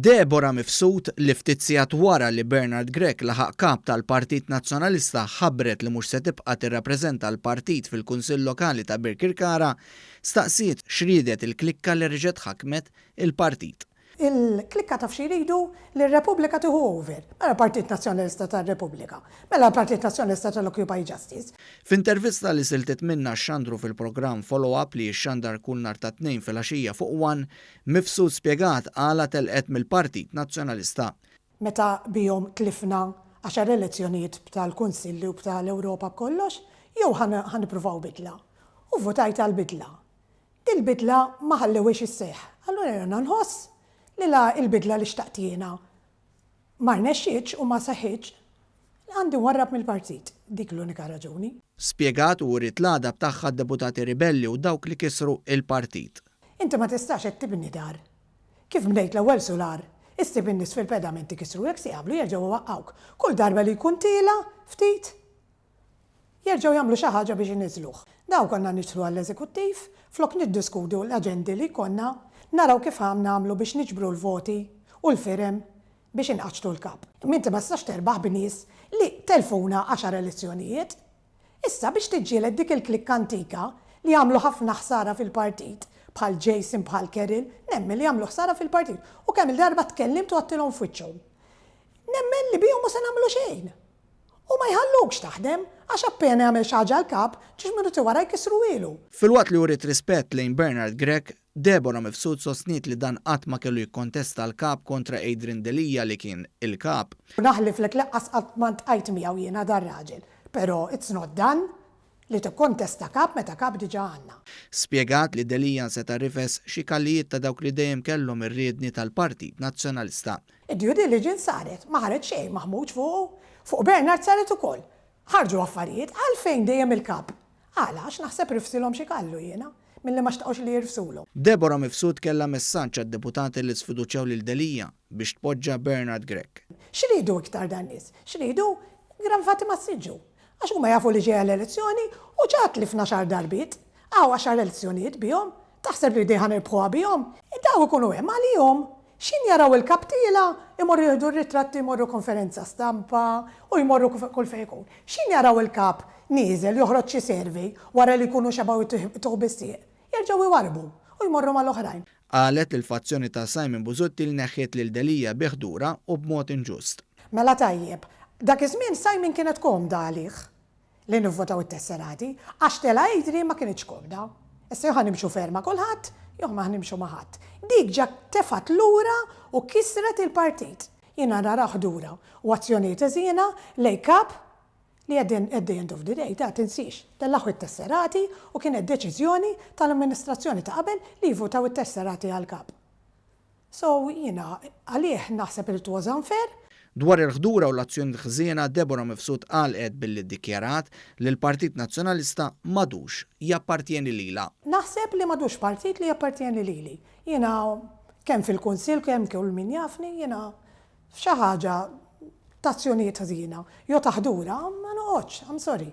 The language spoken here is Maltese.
Deborah Mifsud li ftit sigħat wara li Bernard Grech laħaq kap tal-Partit Nazzjonalista ħabbret li mhux se tibqa' tirrappreżenta l-Partit fil-Kunsill Lokali ta' Birkirkara, staqsiet x'ridet il-Klikka li reġgħet ħakmet il-Partit. Il-Klikka taf xi jridu li r-Repubblika tieħu over. Mela Partit Nazzjonalista tar-Repubblika, mela Partit Nazzjonalista tal-Occupy Justice. F'intervista li siltiet minnha xxandru fil-programm follow-up li xxandar kull nhar tat-Tnejn filgħaxija fuq One, Mifsud spjegat għala telqet mill-Partit Nazzjonalista. Meta bihom tlifna 10 elezzjonijiet tal-Kunsilli u tal-Ewropa b'kollox, jew ħanippruvaw bidla. U votajt għall-bidla. Dil-bidla ma ħallewiex isseħħ. Allura jiena nħoss li la il-bidla li xtaqt jiena ma rnexxietx u ma saħħitx għandi warrab mill-Partit. Dik l-unika raġuni. Spjegat u wrid l-għadab tagħha deputati ribelli u dawk li kisru il-Partit. Inti ma tistax qed tibni dar. Kif bnejt l-ewwel solar, istib in-nies fil-pedamenti kisru jekk se jaqblu jerġgħu waqqawk. Kull darba li jkun tila ftit jerġgħu jagħmlu xi ħaġa biex iniżluh. Daw konna nidħlu għall-eżekuttiv flok niddiskutu l-aġendi li konna naraw kif nagħmlu biex niġbru l-voti u l-firem biex inqaċtu l-kap. Minti ma tistax terbaħ b'nies li telfuna 10 elezzjonijiet. Issa biex tiġġieled dik il-klikka antika li jagħmlu ħafna ħsara fil-Partit bħal Jason bħal Keril, nemmen li jagħmlu ħsara fil-Partit u kemm il-darba tkellimt u għattilhom f'wiċċhom. Nemmen li bihom ma se nagħmlu xejn. U ma jħallukx taħdem għax appena jagħmel xi ħaġa l-kap ġiex minuti wara jkissru ilu. Filwaqt li urid rispett lejn Bernard Grech, Deborah Mifsud sostniet li dan qatt ma kellu jikkontesta l-kap kontra Adrian Delija li kien il-kap. Naħlif lek laqqas qatt ma ntqajt miegħu jiena dar raġel, però it's not done li tikkontesta kap meta kap diġà għandna. Spjegat li Delija seta' rifes xi kallijiet ta' dawk li dejjem kellhom ir-riedni tal-Partit Nazzjonalista. Id-due diligence saret ma ħareġ xejn maħmud fuq Bernard saret ukoll. Ħarġu affarijiet għalfejn dejjem il-kap. Għalax naħseb rifsilhom xi kallu jiena milli ma xtaqgħux li jirfsulhom. Deborah Mifsud kellha messaġġ għad-deputati li sfiduċjaw lil Delija biex tpoġġa Bernard Grech. X'ridu iktar dan nies? X'ridu Ggranfata Mas-Siġġu. Għax huma jafu li ġejja l-elezzjoni u ġat tlifna xahar darbiet, 10 elezzjonijiet bihom, taħseb li dejħan irbħuha bihom, daw ikunu hemm għalihom. Xin jaraw il-kaptila, imorru jihdu ritratti, imorru konferenza stampa u jmorru kull fejn ikun. Xin jaraw il-kap nieżel joħroġ xi servej wara li jkunu xabaw it-tuħbissieq. Jerġgħu jwarbu u jmorru mal-oħrajn. Qalet il-fazzjoni ta' Simon Buzutti li neħħiet lil Delija biħdura u b'mod inġust. Mela tajjeb, dak iż-żmien Simon kienet komda għalih li nivvotaw it-tesserati għax tela Adrian ma kienx komda. Issa jew ħanimxu ferma kulħadd, jew ma ħanimxu ma' ħadd. Dik ġak tefat lura u kisret il-Partit. Jiena nara ħdura u azzjonijiet eżiena lej kap li at the end of the day ta' tinsix tellaħu it-tesserati u kienet deċiżjoni tal-amministrazzjoni ta' qabel li jivvutaw it-tesserati għal-kap. So jiena għalih naħseb il it was unfair. Dwar il-ħdura u l-azzjoni ħżiena, Deborah Mifsud qalqet billi ddikjarat li l-Partit Nazzjonalista m'għadux jappartjeni lilha. Naħseb li m'għadux partit li jappartjeni lili. Jiena kemm fil-Kunsill kemm kull min jafni jiena f'xi ħaġa ta' azzjonijiet ħżiena jew ta' ħdura ma noqgħodx, I'm sorry.